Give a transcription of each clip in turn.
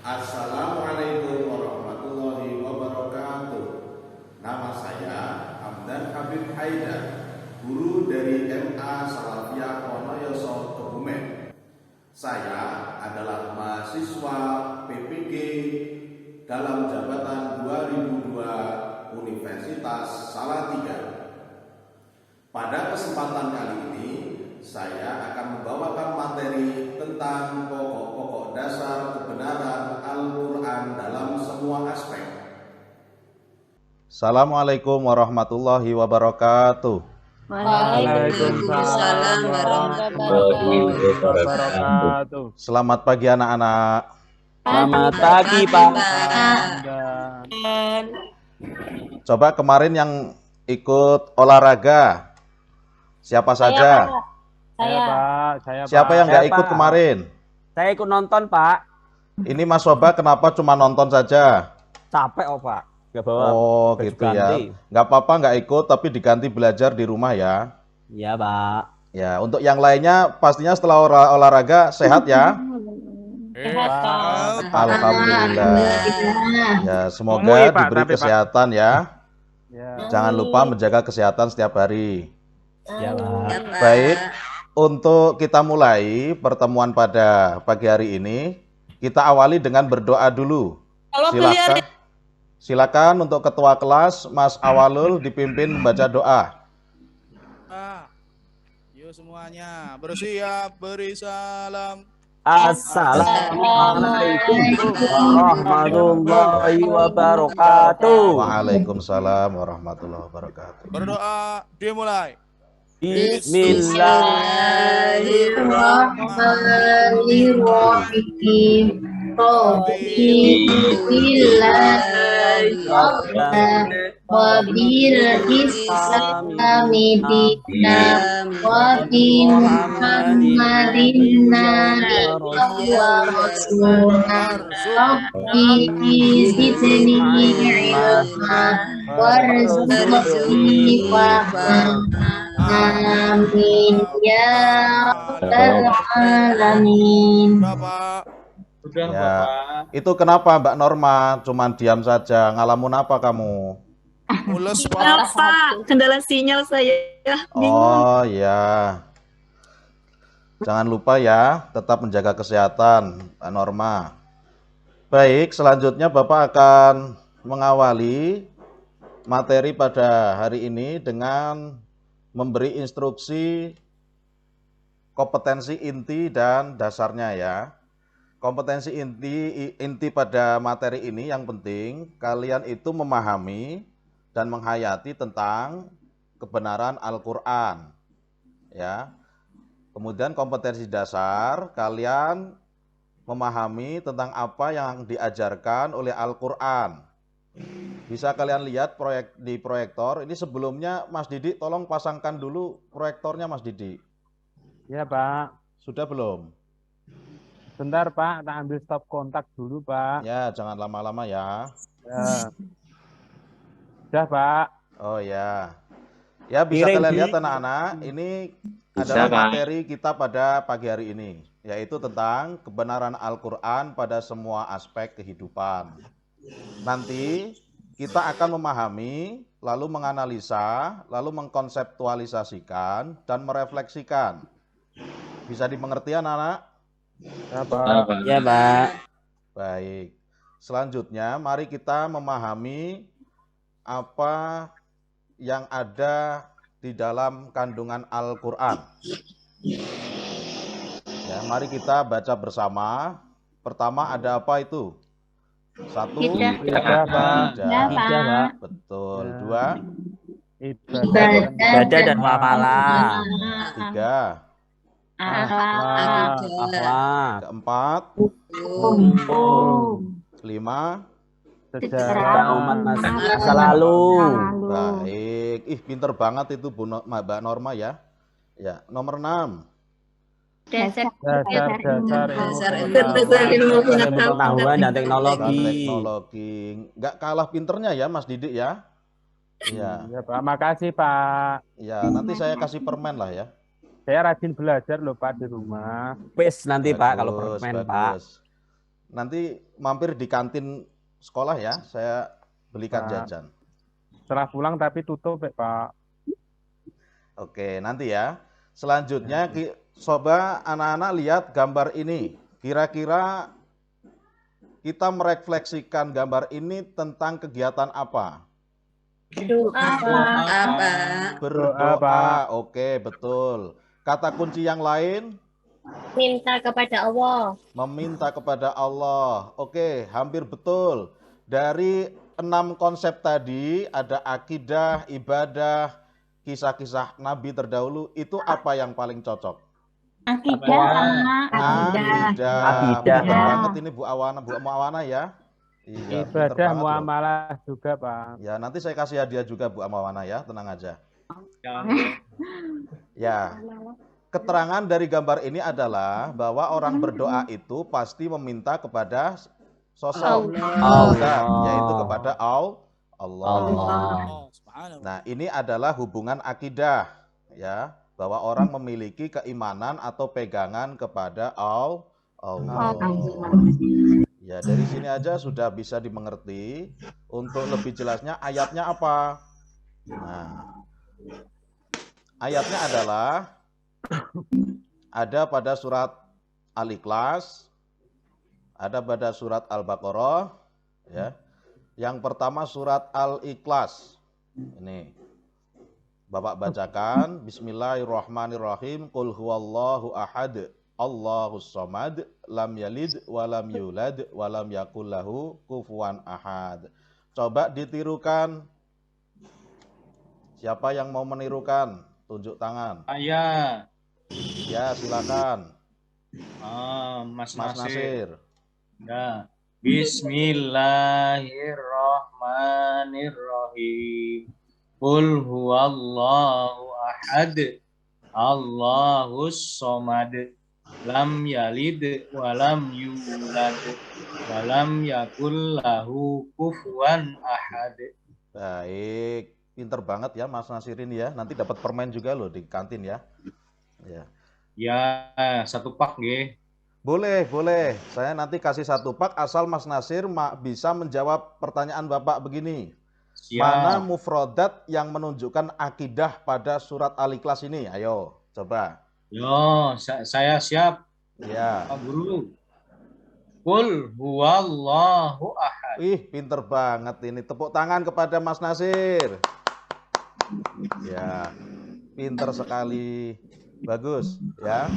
Assalamualaikum warahmatullahi wabarakatuh. Nama saya Hamdan Habib Haidar, guru dari MA Salafiyah Wonoyoso Kebumen. Saya adalah mahasiswa PPG dalam jabatan 2002 Universitas Salatiga. Pada kesempatan kali ini, saya akan membawakan materi tentang pokok-pokok dasar kebenaran Al-Quran dalam semua aspek. Assalamualaikum warahmatullahi wabarakatuh. Waalaikumsalam warahmatullahi wabarakatuh. Selamat pagi anak-anak. Selamat pagi Pak. Coba kemarin yang ikut olahraga, siapa saja? Saya Pak. Siapa yang nggak ikut kemarin? Saya ikut nonton Pak. Ini Mas Soba kenapa cuma nonton saja? Capek Pak. Gak bawa. Oh gitu ya. Nggak apa-apa nggak ikut, tapi diganti belajar di rumah ya. Iya Pak. Ya, untuk yang lainnya pastinya setelah olahraga sehat ya. Sehat Pak. Alhamdulillah. Ya, semoga diberi kesehatan ya. Jangan lupa menjaga kesehatan setiap hari. Ya Pak. Baik, untuk kita mulai pertemuan pada pagi hari ini, kita awali dengan berdoa dulu. Silakan untuk ketua kelas Mas Awalul dipimpin membaca doa. Yuk semuanya bersiap beri salam. Assalamualaikum warahmatullahi wabarakatuh. Waalaikumsalam warahmatullahi wabarakatuh. Berdoa dimulai. Bismillahirrahmanirrahim. Wabil islami dina wa bi Muhammadin nabiyya wa rasulah rabbi zidni ilma warzuqni fahma. Amin ya rabbal alamin. Ya, itu kenapa Mbak Norma cuman diam saja? Ngalamun apa kamu? Mules Pak, kendala sinyal saya. Oh ya, jangan lupa ya, tetap menjaga kesehatan, Mbak Norma. Baik, selanjutnya Bapak akan mengawali materi pada hari ini dengan memberi instruksi kompetensi inti dan dasarnya ya. Kompetensi inti pada materi ini yang penting kalian itu memahami dan menghayati tentang kebenaran Al-Quran ya. Kemudian kompetensi dasar kalian memahami tentang apa yang diajarkan oleh Al-Quran. Bisa kalian lihat di proyektor. Ini sebelumnya Mas Didi tolong pasangkan dulu proyektornya Mas Didi. Ya Pak. Sudah belum? Bentar Pak, tak ambil stop kontak dulu Pak. Ya, jangan lama-lama ya. Ya. Sudah Pak. Oh ya. Ya bisa kalian lihat anak-anak, ini adalah materi kita pada pagi hari ini, yaitu tentang kebenaran Al-Quran pada semua aspek kehidupan. Nanti kita akan memahami, lalu menganalisa, lalu mengkonseptualisasikan, dan merefleksikan. Bisa dimengerti anak-anak? Ya Pak. Ya Pak. Baik. Selanjutnya mari kita memahami apa yang ada di dalam kandungan Al-Quran. Ya, mari kita baca bersama. Pertama ada apa itu? Satu. Ibadah. Betul. Dua. Ibadah dan muamalah. Tiga. Akhlak. Keempat. Lima. Sejarah umat masa lalu. Baik. Pinter banget itu Mbak Norma ya. Ya, nomor 6. Dasar ilmu pengetahuan dan teknologi. Nggak kalah pinternya ya Mas Didik ya. Ya Pak, makasih Pak. Ya, nanti saya kasih permen lah ya. Saya rajin belajar loh Pak di rumah. Nanti Pak kalau permen Pak. nanti mampir di kantin sekolah ya, saya belikan Pak. jajan. Setelah pulang tapi tutup ya, Pak. Oke, nanti ya. Selanjutnya, coba anak-anak lihat gambar ini. Kira-kira kita merefleksikan gambar ini tentang kegiatan apa? Doa, Pak. Berdoa. Oke, betul. Kata kunci yang lain? Minta kepada Allah. Meminta kepada Allah. Oke, hampir betul. Dari 6 konsep tadi, ada akidah, ibadah, kisah-kisah Nabi terdahulu, itu apa yang paling cocok? Akidah. Akidah. Pintar banget ini Bu Awana ya. Iya, pintar Ibadah banget loh. muamalah juga, Pak. Ya, nanti saya kasih hadiah juga Bu Amawana ya, tenang aja. Ya, keterangan dari gambar ini adalah bahwa orang berdoa itu pasti meminta kepada sosok Allah, yaitu kepada Allah. Oh, subhanallah. Nah, ini adalah hubungan akidah ya, bahwa orang memiliki keimanan atau pegangan kepada Allah. Ya, dari sini aja sudah bisa dimengerti. Untuk lebih jelasnya ayatnya apa? Nah, ayatnya adalah ada pada surat Al-Ikhlas, ada pada surat Al-Baqarah, ya. Yang pertama surat Al-Ikhlas. Ini. Bapak bacakan, Bismillahirrahmanirrahim. Qul huwallahu ahad, Allahus somad, lam yalid, walam yulad, walam yakullahu kufuwan ahad. Coba ditirukan. Siapa yang mau menirukan? Tunjuk tangan. Saya. Ya, silakan. Mas Mas Nasir. Ya. Bismillahirrahmanirrahim. Qul huwallahu ahad, Allahus somad, lam yalid walam yulad walam yakul lahu kufuwan ahad. Baik, pinter banget ya Mas Nasirin ya. Nanti dapat permen juga loh di kantin ya. Ya. Ya, 1 pak nggih. Boleh, boleh. Saya nanti kasih 1 pak asal Mas Nasir bisa menjawab pertanyaan Bapak begini. Siap. Mana mufrodat yang menunjukkan akidah pada surat Al-Ikhlas ini? Ayo, coba. Yo, saya siap. Ya. Pak Guru. Qul huwallahu ahad. Ih, pinter banget ini. Tepuk tangan kepada Mas Nasir. Ya, pinter sekali. Bagus, ya.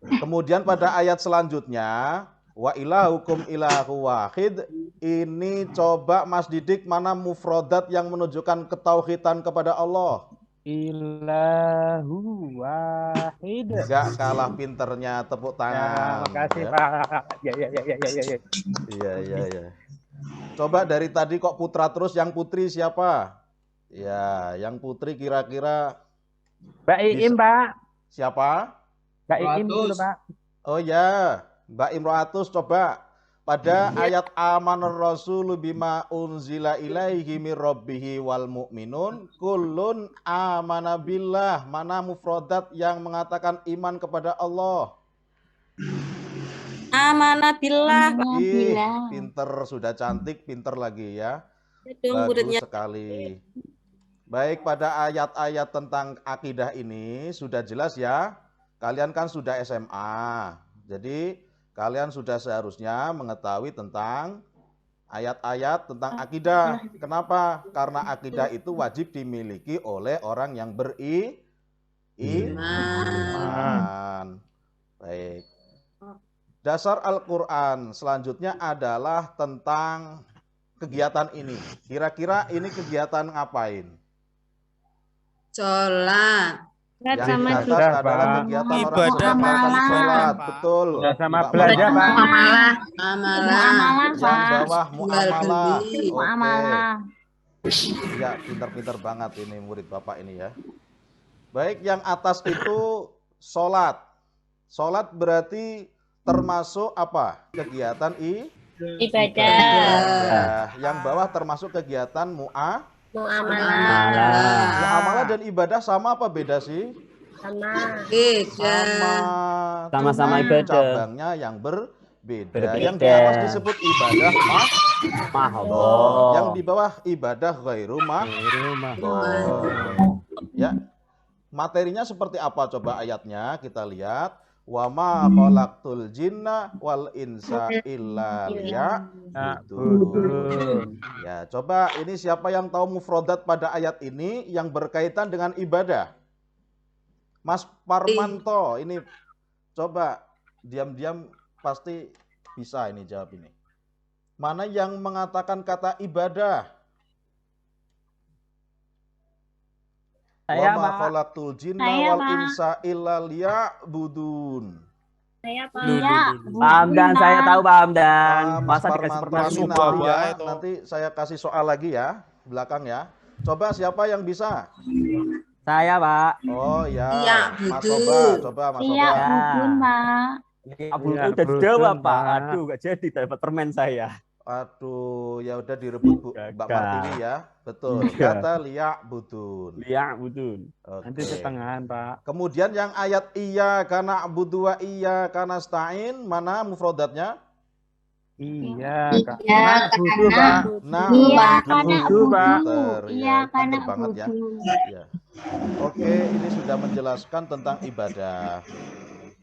Kemudian pada ayat selanjutnya, wa ilahukum ilahu wahid. Ini coba Mas Didik, mana mufrodat yang menunjukkan ketauhidan kepada Allah? Ilahu wahid. Gak kalah pinternya, tepuk tangan. Ya, makasih ya. Pak. Ya. Iya. Coba dari tadi kok putra terus, yang putri siapa? Ya, yang putri kira-kira Mbak Iim, Pak. siapa? Mbak Iim dulu, Pak. Oh ya, Mbak Imro'atus, coba pada ayat amanar rasulu bima unzila ilaihi mir rabbihi wal mu'minun kullun amana billah. Mana mufrodat yang mengatakan iman kepada Allah? Amanah billah. Ih, pinter, sudah cantik, pinter lagi ya. Bagus sekali. Baik, pada ayat-ayat tentang akidah ini sudah jelas ya. Kalian kan sudah SMA. Jadi kalian sudah seharusnya mengetahui tentang ayat-ayat tentang akidah. Kenapa? Karena akidah itu wajib dimiliki oleh orang yang beriman. Baik. Dasar Al-Quran selanjutnya adalah tentang kegiatan ini. Kira-kira ini kegiatan ngapain? Sholat. Yang di Sama atas juga, adalah Pak. kegiatan orang Ibadah, sedang Pak. melakukan sholat. Pak. Betul. Sudah sama Mbak belanja, Maria. Pak. Amalah. Yang bawah muamalah. beli. Oke. Ya, pintar-pintar banget ini murid Bapak ini ya. Baik, yang atas itu sholat. Sholat berarti termasuk apa? Kegiatan ibadah. ibadah. Yang bawah termasuk kegiatan Muamalah. muamalah dan ibadah sama apa beda sih? Sama. Beda. Sama. Sama-sama Cuman ibadah. cabangnya yang beda. Yang di atas disebut ibadah Mahdhah. yang di bawah ibadah ghairu ya. Materinya seperti apa coba ayatnya kita lihat. Wa ma khalaqtul jinna wal insa illa liya'budun. Ya, coba ini siapa yang tahu mufradat pada ayat ini yang berkaitan dengan ibadah? Mas Parmanto, ini coba diam-diam pasti bisa ini jawab ini. Mana yang mengatakan kata ibadah? Saya, Wa ma Pak. khalaqtul jinna Saya, wal Pak. insa illa liya'budun. Saya Pak. Pak Hamdan, saya tahu Pak Hamdan. Mas Masa dikasih Parmanto pertanyaan ini Sumpah, nanti ya, Pak, itu. nanti saya kasih soal lagi ya, belakang ya. Coba siapa yang bisa? Saya, Pak. Oh ya, Iya, Mas betul. Soba, coba Mas Iya, Soba. Budun, Pak. Abul Iya, udah Budun, dijawab, Pak. Pak. Aduh, gak jadi dapat permen saya. Aduh, ya udah direbut Mbak Gagal. Martini ya. Betul. Iya. Kata liya'budun. Iya, Budun. Nanti Oke. setengahan, Pak. Kemudian yang ayat iya karena abudu wa iya karena stain, mana mufrodatnya? Iya, Kak. Iya, Budu, Pak. Nah, Iya, budu. karena Budu, Pak. Pinter, Iya, ya. karena Pinter banget ya. budu. Ya. Oke, ini sudah menjelaskan tentang ibadah.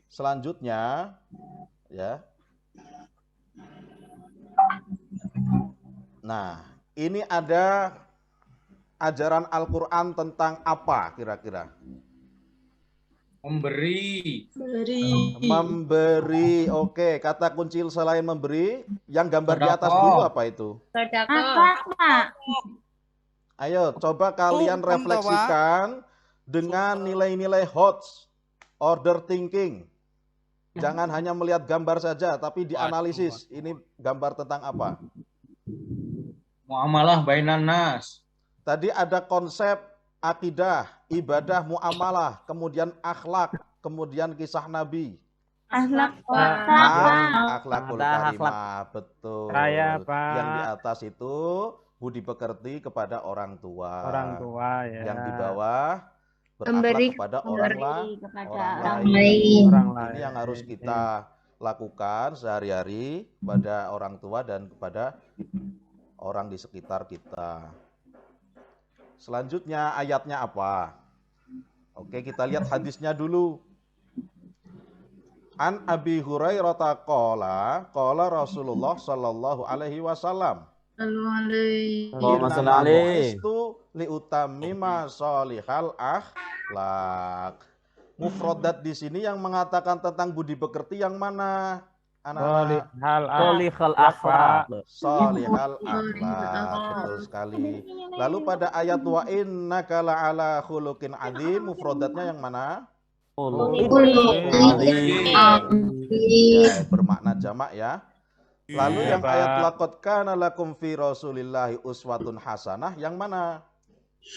Selanjutnya, ya. Nah, ini ada ajaran Al-Quran tentang apa kira-kira? Memberi. Memberi. Oke, kata kunci selain memberi, yang gambar di atas Sedekah. dulu apa itu? Apa, Apa? Pak? Ayo, coba kalian Hukum, refleksikan dengan nilai-nilai HOTS, order thinking. Jangan hanya melihat gambar saja, tapi dianalisis. Ini gambar tentang apa? Muamalah bainan nas. Tadi ada konsep akidah, ibadah, muamalah, kemudian akhlak, kemudian kisah Nabi. Akhlak Akhlakul Ada karimah, betul. Saya, Pak. Yang di atas itu budi pekerti kepada orang tua. Orang tua, ya. Yang di bawah berakhlak Memberi kepada orang kepada orang orang lain. lain. Orang lain. Ini yang harus kita lakukan sehari-hari pada orang tua dan kepada orang di sekitar kita. Selanjutnya ayatnya apa? Oke, kita lihat hadisnya dulu. An Abi Hurairah qala Rasulullah sallallahu alaihi wasallam. Allahumma sholli Innama alaihi. bu'istu liutammima sholihal akhlak. Mufradat di sini yang mengatakan tentang budi pekerti yang mana? Anak-anak. Sholihal akhlak. Sholihal akhlak. Betul sekali. Lalu pada ayat wa innaka la'ala khuluqin adzim, mufradatnya yang mana? Ya, bermakna jamak ya. Lalu Iya, yang Pak. ayat laqad kana lakum fi rasulillahi uswatun hasanah yang mana?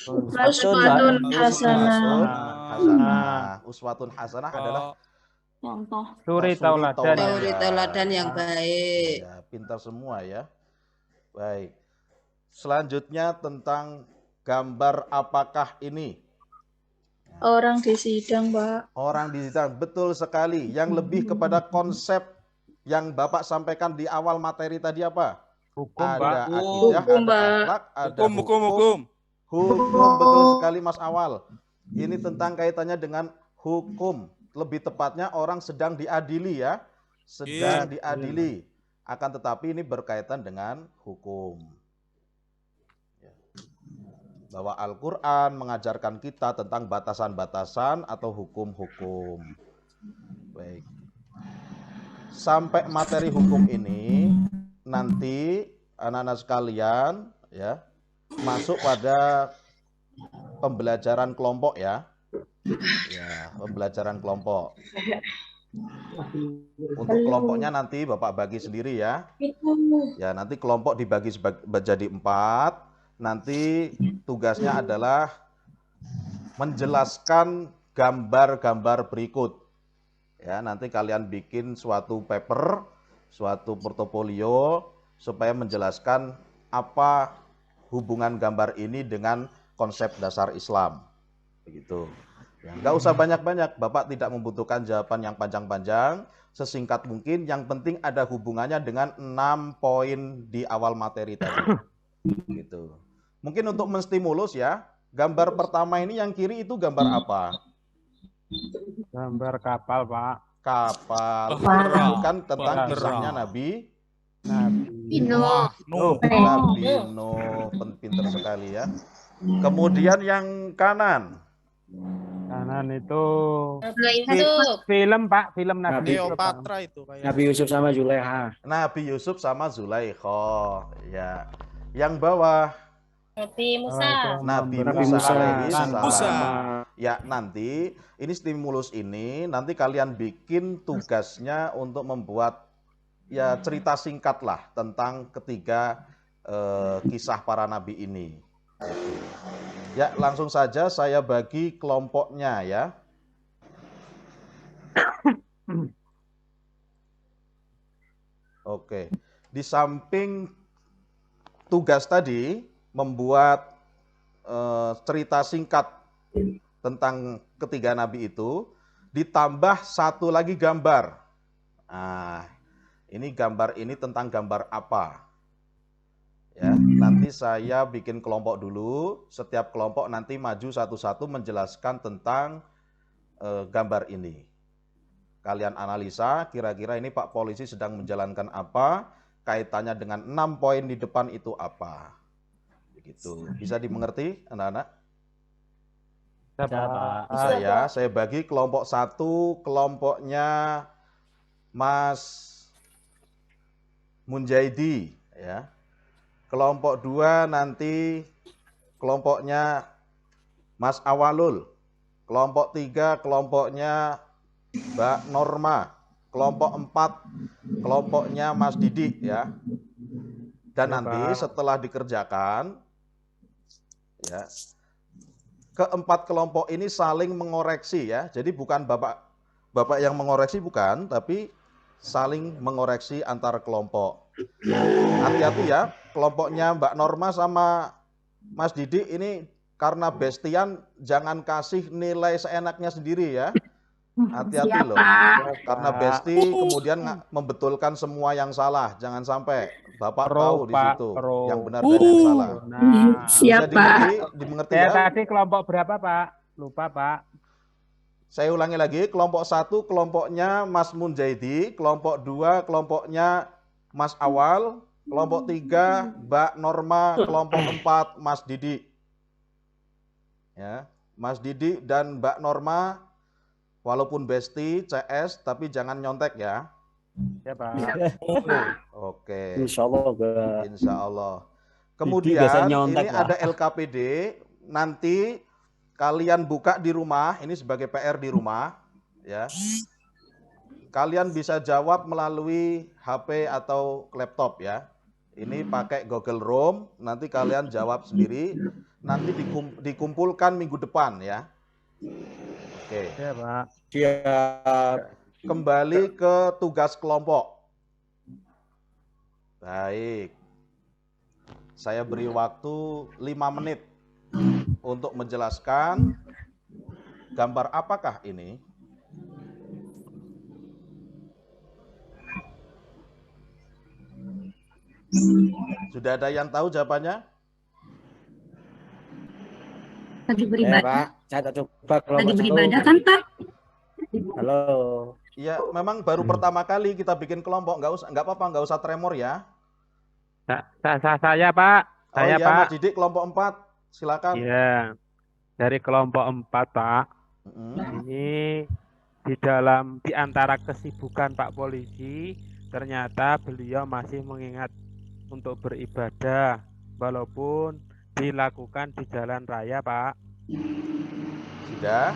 Uswatun Hasanah. Uswatun hasanah adalah Contoh. Suri tauladan. Suri tauladan yang baik. Ya, pintar semua ya. Baik. Selanjutnya tentang gambar apakah ini? Orang di sidang, Pak. Orang di sidang, betul sekali. Yang lebih kepada konsep yang Bapak sampaikan di awal materi tadi apa? Hukum, Ada Pak. akidah, Hukum, ada Pak. akhlak, ada Hukum. Hukum, betul sekali Mas Awal. Ini tentang kaitannya dengan hukum. Lebih tepatnya orang sedang diadili ya. Sedang diadili. Akan tetapi ini berkaitan dengan hukum. Ya. Bahwa Al-Quran mengajarkan kita tentang batasan-batasan atau hukum-hukum. Baik. Sampai materi hukum ini nanti anak-anak sekalian ya masuk pada pembelajaran kelompok ya. Ya, pembelajaran kelompok. Untuk kelompoknya nanti Bapak bagi sendiri ya. Ya, nanti kelompok dibagi jadi 4. Nanti tugasnya adalah menjelaskan gambar-gambar berikut. Ya, nanti kalian bikin suatu paper, suatu portofolio supaya menjelaskan apa hubungan gambar ini dengan konsep dasar Islam. Begitu. Ya, nggak usah banyak-banyak, Bapak tidak membutuhkan jawaban yang panjang-panjang, sesingkat mungkin, yang penting ada hubungannya dengan 6 poin di awal materi tadi. Gitu. Mungkin untuk menstimulus ya, gambar pertama ini yang kiri itu gambar apa? Gambar kapal, Pak. Kapal. Bahtera. Menunjukkan tentang Bahtera. kisahnya Nabi Nuh. Nuh. Pinter sekali ya. Kemudian yang kanan. Kanan itu Nah, itu. film, Pak. Film Nabi Yusuf, Pak. Cleopatra itu kayak. Nabi Yusuf sama Zulaiha. Nabi Yusuf sama Zulaikha. Ya. Yang bawah Nabi Musa. Nabi Nabi Musa Musa. alaihi Musa. salam. Ya, nanti ini stimulus ini nanti kalian bikin tugasnya untuk membuat ya cerita singkat lah tentang ketiga kisah para nabi ini. Ya, langsung saja saya bagi kelompoknya ya. Oke. Di samping tugas tadi membuat cerita singkat tentang ketiga nabi itu, ditambah satu lagi gambar. Nah, ini gambar ini tentang gambar apa? Ya, nanti saya bikin kelompok dulu. Setiap kelompok nanti maju satu-satu menjelaskan tentang gambar ini. Kalian analisa, kira-kira ini Pak Polisi sedang menjalankan apa? Kaitannya dengan 6 poin di depan itu apa? Begitu. Bisa dimengerti, anak-anak? Saya bagi kelompok 1, kelompoknya Mas Munjaidi ya. Kelompok 2 nanti kelompoknya Mas Awalul. Kelompok 3 kelompoknya Mbak Norma. Kelompok 4 kelompoknya Mas Didi ya. Dan nanti setelah dikerjakan ya, keempat kelompok ini saling mengoreksi ya. Jadi bukan Bapak yang mengoreksi bukan, tapi saling mengoreksi antar kelompok. Hati-hati ya, kelompoknya Mbak Norma sama Mas Didi ini karena bestian jangan kasih nilai seenaknya sendiri ya. Hati-hati loh. Karena besti kemudian membetulkan semua yang salah. Jangan sampai Bapak tahu di situ yang benar dan yang salah. Nah, Siapa? Dimengerti saya ya? tadi kelompok berapa, Pak? Lupa, Pak. Saya ulangi lagi, kelompok 1 kelompoknya Mas Munjaidi, kelompok 2 kelompoknya Mas Awal, kelompok 3 Mbak Norma, kelompok 4 Mas Didi. Ya, Mas Didi dan Mbak Norma walaupun besti CS tapi jangan nyontek ya. Ya, Pak. Oke. Insya Allah. Insya Allah. Didi Kemudian biasa nyontek, ini Pak. ada LKPD, nanti kalian buka di rumah, ini sebagai PR di rumah, ya. Kalian bisa jawab melalui HP atau laptop ya. Ini pakai Google Chrome, nanti kalian jawab sendiri, nanti dikumpulkan minggu depan ya. Oke. Ya, Pak. Siap. Kembali ke tugas kelompok. Baik. Saya beri waktu 5 menit untuk menjelaskan gambar apakah ini. Sudah ada yang tahu jawabannya? Lagi Ya, beribadah. Pak. Saya tak coba kelompok Lagi 1. beribadah kan, Pak? Halo. Ya, memang baru pertama kali kita bikin kelompok, nggak apa-apa, nggak usah tremor ya. Saya, Pak. Oh Saya, iya, Pak. Mas Didik kelompok 4, silakan. Iya. Dari kelompok 4, Pak. Ini di antara kesibukan Pak Polisi, ternyata beliau masih mengingat untuk beribadah walaupun dilakukan di jalan raya, Pak. Sudah?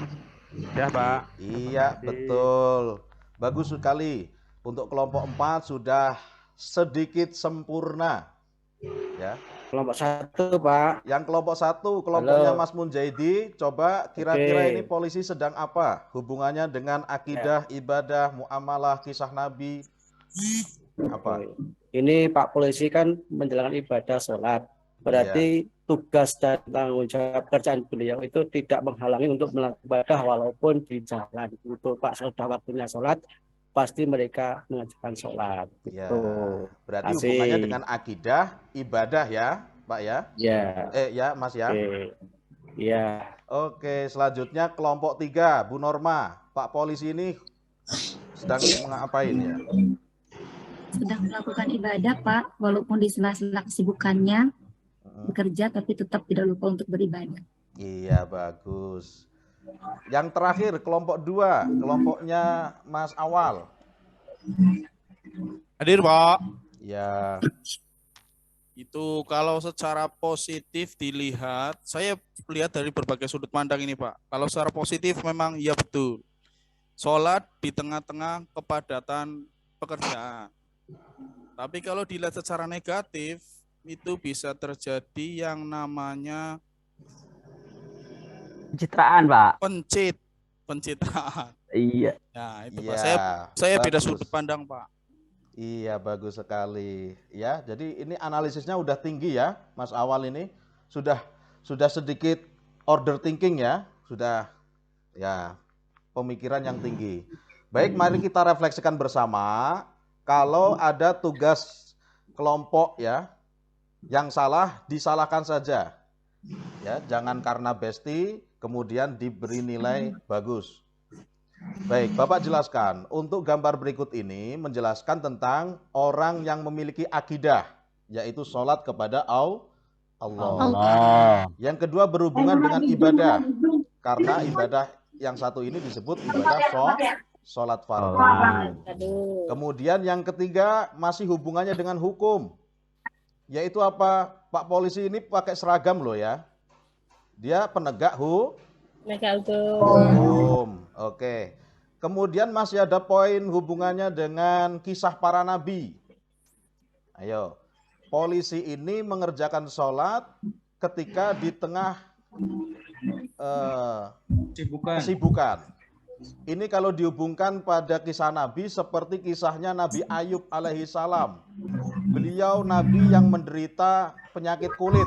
Sudah, Pak. Iya, betul. Bagus sekali. Untuk kelompok 4 sudah sedikit sempurna. Ya. Kelompok 1, Pak. Yang kelompok 1, kelompoknya Halo. Mas Munjaidi, coba kira-kira Oke. ini polisi sedang apa? Hubungannya dengan akidah, ibadah, muamalah, kisah Nabi. Apa? Ini Pak Polisi kan menjalankan ibadah sholat. Berarti tugas dan tanggung jawab kerjaan beliau itu tidak menghalangi untuk melakukan ibadah walaupun di jalan. Itu Pak, sudah waktunya sholat, pasti mereka mengajarkan sholat. Ya, Gitu. berarti Asik. hubungannya dengan akidah, ibadah ya, Pak ya? Ya, Ya, Mas ya. oke. Ya, Oke, selanjutnya kelompok 3, Bu Norma. Pak polisi ini sedang ngapain ya? Sedang melakukan ibadah, Pak, walaupun di sela-sela kesibukannya bekerja, tapi tetap tidak lupa untuk beribadah. Iya, bagus. Yang terakhir, kelompok 2, kelompoknya Mas Awal. Hadir, Pak. Ya, Itu kalau secara positif dilihat, saya lihat dari berbagai sudut pandang ini, Pak. Kalau secara positif memang iya betul. Sholat di tengah-tengah kepadatan pekerjaan. Tapi kalau dilihat secara negatif, itu bisa terjadi yang namanya Pencitraan, Pak. pencitraan. Iya. Ya, itu iya. Pak. Saya beda Bagus. sudut pandang, Pak. Iya, bagus sekali. Ya, jadi ini analisisnya udah tinggi ya, Mas Awal ini. Sudah sedikit order thinking ya, sudah ya pemikiran yang tinggi. Baik, mari kita refleksikan bersama. Kalau ada tugas kelompok ya yang salah, disalahkan saja. Ya, jangan karena besti kemudian diberi nilai bagus. Baik, Bapak jelaskan. Untuk gambar berikut ini menjelaskan tentang orang yang memiliki akidah, yaitu sholat kepada Allah. Allah. Yang kedua berhubungan dengan ibadah, karena ibadah yang satu ini disebut ibadah sholat fardu. Aduh. Kemudian yang ketiga masih hubungannya dengan hukum, yaitu apa? Pak polisi ini pakai seragam loh ya. Dia penegak Mega hukum. Oke. Kemudian masih ada poin hubungannya dengan kisah para nabi. Ayo. Polisi ini mengerjakan sholat ketika di tengah kesibukan. Ini kalau dihubungkan pada kisah Nabi seperti kisahnya Nabi Ayub alaihi salam. Beliau Nabi yang menderita penyakit kulit,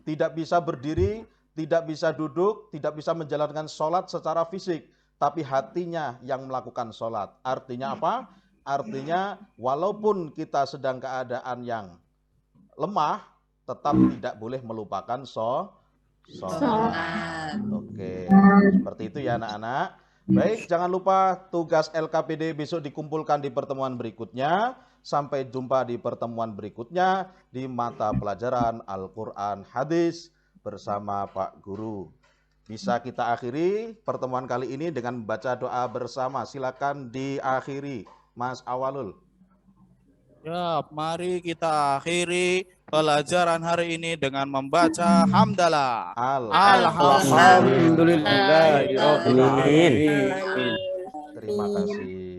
tidak bisa berdiri, tidak bisa duduk, tidak bisa menjalankan sholat secara fisik, tapi hatinya yang melakukan sholat. Artinya apa? Artinya walaupun kita sedang keadaan yang lemah, tetap tidak boleh melupakan sholat. Oke, seperti itu ya anak-anak. Baik, jangan lupa tugas LKPD besok dikumpulkan di pertemuan berikutnya. Sampai jumpa di pertemuan berikutnya di mata pelajaran Al-Quran Hadis bersama Pak Guru. Bisa kita akhiri pertemuan kali ini dengan membaca doa bersama. Silakan diakhiri, Mas Awalul. Ya, mari kita akhiri pelajaran hari ini dengan membaca hamdalah. alhamdulillah. Amin. Terima kasih.